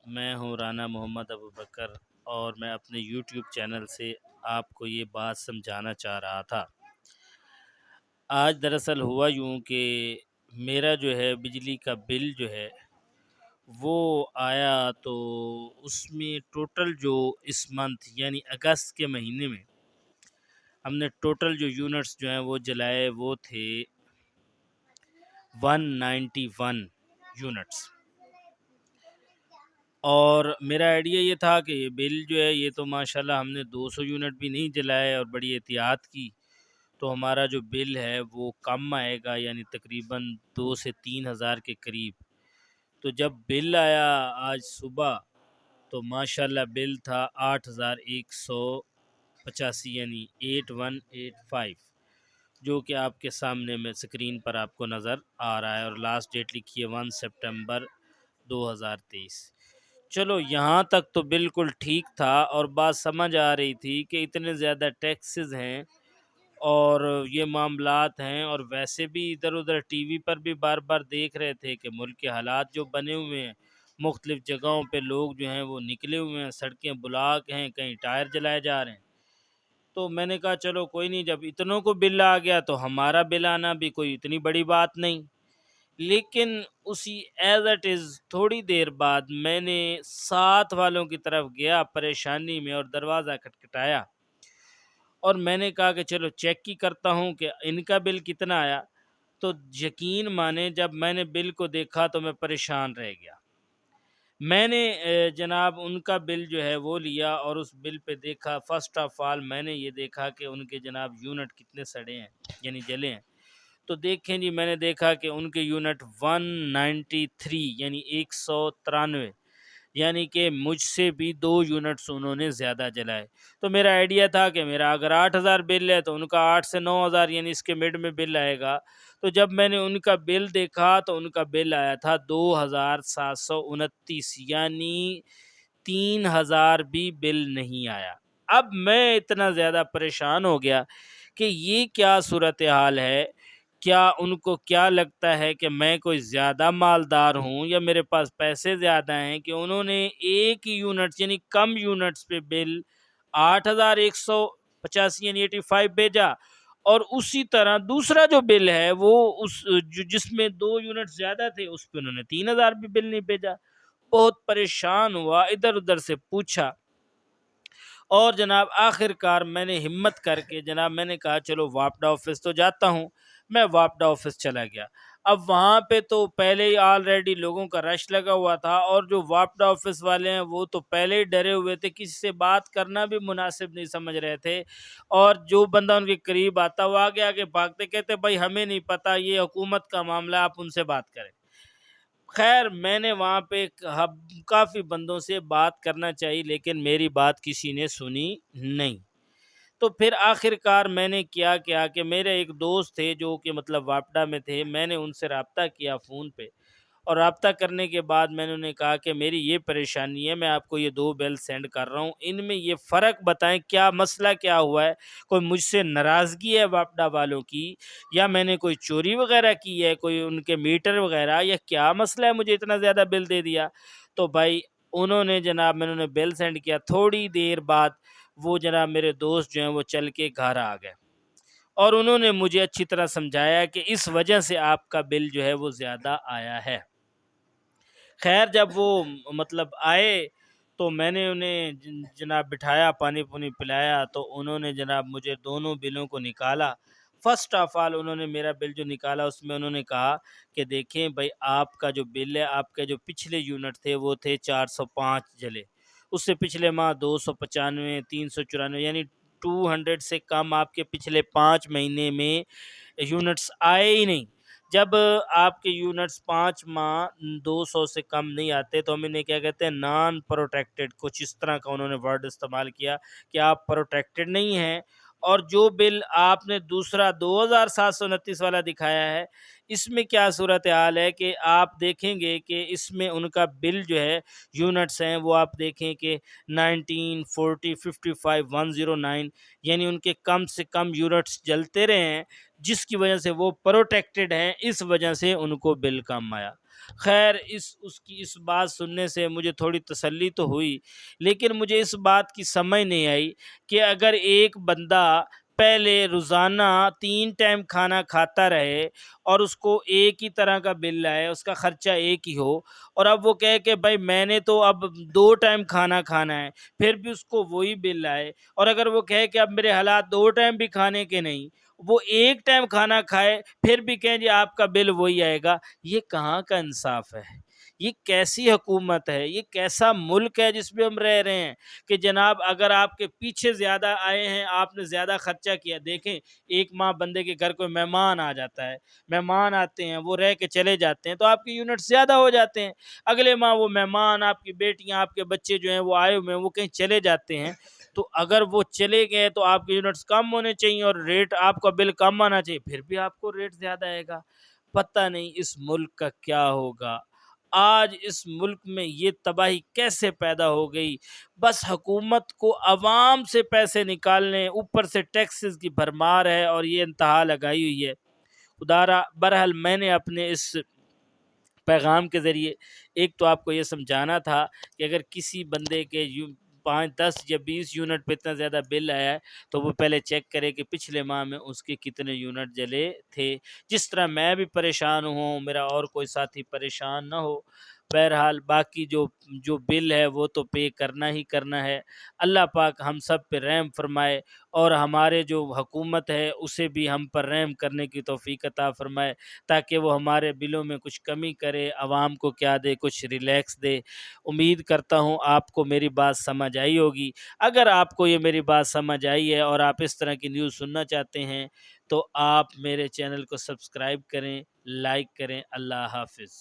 میں ہوں رانا محمد ابوبکر، اور میں اپنے یوٹیوب چینل سے آپ کو یہ بات سمجھانا چاہ رہا تھا۔ آج دراصل ہوا یوں کہ میرا جو ہے بجلی کا بل جو ہے وہ آیا، تو اس میں ٹوٹل جو اس منتھ یعنی اگست کے مہینے میں ہم نے ٹوٹل جو یونٹس جو ہیں وہ جلائے وہ تھے 191 یونٹس۔ اور میرا آئیڈیا یہ تھا کہ یہ بل جو ہے یہ تو ماشاءاللہ ہم نے 200 یونٹ بھی نہیں جلائے اور بڑی احتیاط کی، تو ہمارا جو بل ہے وہ کم آئے گا، یعنی تقریباً 2 سے 3 ہزار کے قریب۔ تو جب بل آیا آج صبح تو ماشاءاللہ بل تھا 8185، یعنی 8185، جو کہ آپ کے سامنے میں اسکرین پر آپ کو نظر آ رہا ہے، اور لاسٹ ڈیٹ لکھی ہے 1 سپٹمبر 2023۔ چلو یہاں تک تو بالکل ٹھیک تھا، اور بات سمجھ آ رہی تھی کہ اتنے زیادہ ٹیکسز ہیں اور یہ معاملات ہیں، اور ویسے بھی ادھر ادھر ٹی وی پر بھی بار بار دیکھ رہے تھے کہ ملک کے حالات جو بنے ہوئے ہیں، مختلف جگہوں پہ لوگ جو ہیں وہ نکلے ہوئے ہیں، سڑکیں بلاک ہیں، کہیں ٹائر جلائے جا رہے ہیں۔ تو میں نے کہا چلو کوئی نہیں، جب اتنوں کو بل آ گیا تو ہمارا بل آنا بھی کوئی اتنی بڑی بات نہیں۔ لیکن اسی ایز اٹ از تھوڑی دیر بعد میں نے ساتھ والوں کی طرف گیا پریشانی میں، اور دروازہ کھٹکھٹایا، اور میں نے کہا کہ چلو چیک کی کرتا ہوں کہ ان کا بل کتنا آیا۔ تو یقین مانے جب میں نے بل کو دیکھا تو میں پریشان رہ گیا۔ میں نے جناب ان کا بل جو ہے وہ لیا، اور اس بل پہ دیکھا، فرسٹ آف آل میں نے یہ دیکھا کہ ان کے جناب یونٹ کتنے سڑے ہیں، یعنی جلے ہیں۔ تو دیکھیں جی، میں نے دیکھا کہ ان کے یونٹ 193، یعنی 193، یعنی کہ مجھ سے بھی 2 یونٹس انہوں نے زیادہ جلائے۔ تو میرا آئیڈیا تھا کہ میرا اگر 8000 بل ہے تو ان کا 8 سے 9000، یعنی اس کے مڈ میں بل آئے گا۔ تو جب میں نے ان کا بل دیکھا تو ان کا بل آیا تھا 2729، یعنی 3000 بھی بل نہیں آیا۔ اب میں اتنا زیادہ پریشان ہو گیا کہ یہ کیا صورتحال ہے، کیا ان کو کیا لگتا ہے کہ میں کوئی زیادہ مالدار ہوں، یا میرے پاس پیسے زیادہ ہیں کہ انہوں نے ایک ہی یونٹ یعنی کم یونٹس پہ بل 8185 یعنی 85 بھیجا، اور اسی طرح دوسرا جو بل ہے وہ جس میں 2 یونٹ زیادہ تھے اس پہ انہوں نے 3000 بھی بل نہیں بھیجا۔ بہت پریشان ہوا، ادھر ادھر سے پوچھا، اور جناب آخر کار میں نے ہمت کر کے جناب میں نے کہا چلو واپڈا آفس تو جاتا ہوں۔ میں واپڈا آفس چلا گیا۔ اب وہاں پہ تو پہلے ہی آلریڈی لوگوں کا رش لگا ہوا تھا، اور جو واپڈا آفس والے ہیں وہ تو پہلے ہی ڈرے ہوئے تھے، کسی سے بات کرنا بھی مناسب نہیں سمجھ رہے تھے، اور جو بندہ ان کے قریب آتا وہ آگے آگے بھاگتے، کہتے بھائی ہمیں نہیں پتہ، یہ حکومت کا معاملہ، آپ ان سے بات کریں۔ خیر میں نے وہاں پہ کافی بندوں سے بات کرنا چاہی، لیکن میری بات کسی نے سنی نہیں۔ تو پھر آخر کار میں نے کیا کہ میرے ایک دوست تھے جو کہ مطلب واپڈا میں تھے، میں نے ان سے رابطہ کیا فون پہ، اور رابطہ کرنے کے بعد میں نے انہیں کہا کہ میری یہ پریشانی ہے، میں آپ کو یہ 2 بل سینڈ کر رہا ہوں، ان میں یہ فرق بتائیں، کیا مسئلہ کیا ہوا ہے، کوئی مجھ سے ناراضگی ہے واپڈا والوں کی، یا میں نے کوئی چوری وغیرہ کی ہے، کوئی ان کے میٹر وغیرہ، یا کیا مسئلہ ہے مجھے اتنا زیادہ بل دے دیا۔ تو بھائی انہوں نے جناب میں نے بل سینڈ کیا، تھوڑی دیر بعد وہ جناب میرے دوست جو ہیں وہ چل کے گھر آ گئے، اور انہوں نے مجھے اچھی طرح سمجھایا کہ اس وجہ سے آپ کا بل جو ہے وہ زیادہ آیا ہے۔ خیر جب وہ مطلب آئے تو میں نے انہیں جناب بٹھایا، پانی پونی پلایا، تو انہوں نے جناب مجھے دونوں بلوں کو نکالا۔ فرسٹ آف آل انہوں نے میرا بل جو نکالا اس میں انہوں نے کہا کہ دیکھیں بھائی آپ کا جو بل ہے، آپ کے جو پچھلے یونٹ تھے وہ تھے 405 جلے، اس سے پچھلے ماہ 295، 394، یعنی 200 سے کم آپ کے پچھلے 5 مہینے میں یونٹس آئے ہی نہیں۔ جب آپ کے یونٹس 5 ماہ 200 سے کم نہیں آتے تو ہم انہیں کیا کہتے ہیں، نان پروٹیکٹڈ، کچھ اس طرح کا انہوں نے ورڈ استعمال کیا کہ آپ پروٹیکٹڈ نہیں ہیں۔ اور جو بل آپ نے دوسرا 2729 والا دکھایا ہے، اس میں کیا صورتحال ہے کہ آپ دیکھیں گے کہ اس میں ان کا بل جو ہے یونٹس ہیں وہ آپ دیکھیں کہ 19، 40، 55، 109، یعنی ان کے کم سے کم یونٹس جلتے رہے ہیں، جس کی وجہ سے وہ پروٹیکٹڈ ہیں، اس وجہ سے ان کو بل کم آیا۔ خیر اس کی اس بات سننے سے مجھے تھوڑی تسلی تو ہوئی، لیکن مجھے اس بات کی سمجھ نہیں آئی کہ اگر ایک بندہ پہلے روزانہ 3 ٹائم کھانا کھاتا رہے اور اس کو ایک ہی طرح کا بل آئے، اس کا خرچہ ایک ہی ہو، اور اب وہ کہے کہ بھائی میں نے تو اب 2 ٹائم کھانا کھانا ہے، پھر بھی اس کو وہی بل آئے، اور اگر وہ کہے کہ اب میرے حالات 2 ٹائم بھی کھانے کے نہیں، وہ 1 ٹائم کھانا کھائے پھر بھی کہیں جی آپ کا بل وہی آئے گا، یہ کہاں کا انصاف ہے؟ یہ کیسی حکومت ہے؟ یہ کیسا ملک ہے جس میں ہم رہ رہے ہیں کہ جناب اگر آپ کے پیچھے زیادہ آئے ہیں، آپ نے زیادہ خرچہ کیا، دیکھیں ایک ماہ بندے کے گھر کوئی مہمان آ جاتا ہے، مہمان آتے ہیں، وہ رہ کے چلے جاتے ہیں تو آپ کے یونٹ زیادہ ہو جاتے ہیں، اگلے ماہ وہ مہمان، آپ کی بیٹیاں، آپ کے بچے جو ہیں وہ آئے ہوئے ہیں، وہ کہیں چلے جاتے ہیں، تو اگر وہ چلے گئے تو آپ کے یونٹس کم ہونے چاہیے اور ریٹ آپ کا بل کم آنا چاہیے، پھر بھی آپ کو ریٹ زیادہ آئے گا۔ پتہ نہیں اس ملک کا کیا ہوگا۔ آج اس ملک میں یہ تباہی کیسے پیدا ہو گئی؟ بس حکومت کو عوام سے پیسے نکالنے، اوپر سے ٹیکسز کی بھرمار ہے اور یہ انتہا لگائی ہوئی ہے۔ خدارا بہرحال میں نے اپنے اس پیغام کے ذریعے ایک تو آپ کو یہ سمجھانا تھا کہ اگر کسی بندے کے 5 10 یا 20 یونٹ پہ اتنا زیادہ بل آیا ہے تو وہ پہلے چیک کرے کہ پچھلے ماہ میں اس کے کتنے یونٹ جلے تھے، جس طرح میں بھی پریشان ہوں، میرا اور کوئی ساتھی پریشان نہ ہو۔ بہرحال باقی جو بل ہے وہ تو پے کرنا ہی کرنا ہے۔ اللہ پاک ہم سب پہ رحم فرمائے اور ہمارے جو حکومت ہے اسے بھی ہم پر رحم کرنے کی توفیق عطا فرمائے، تاکہ وہ ہمارے بلوں میں کچھ کمی کرے، عوام کو کیا دے، کچھ ریلیکس دے۔ امید کرتا ہوں آپ کو میری بات سمجھ آئی ہوگی۔ اگر آپ کو یہ میری بات سمجھ آئی ہے اور آپ اس طرح کی نیوز سننا چاہتے ہیں تو آپ میرے چینل کو سبسکرائب کریں، لائک کریں۔ اللہ حافظ۔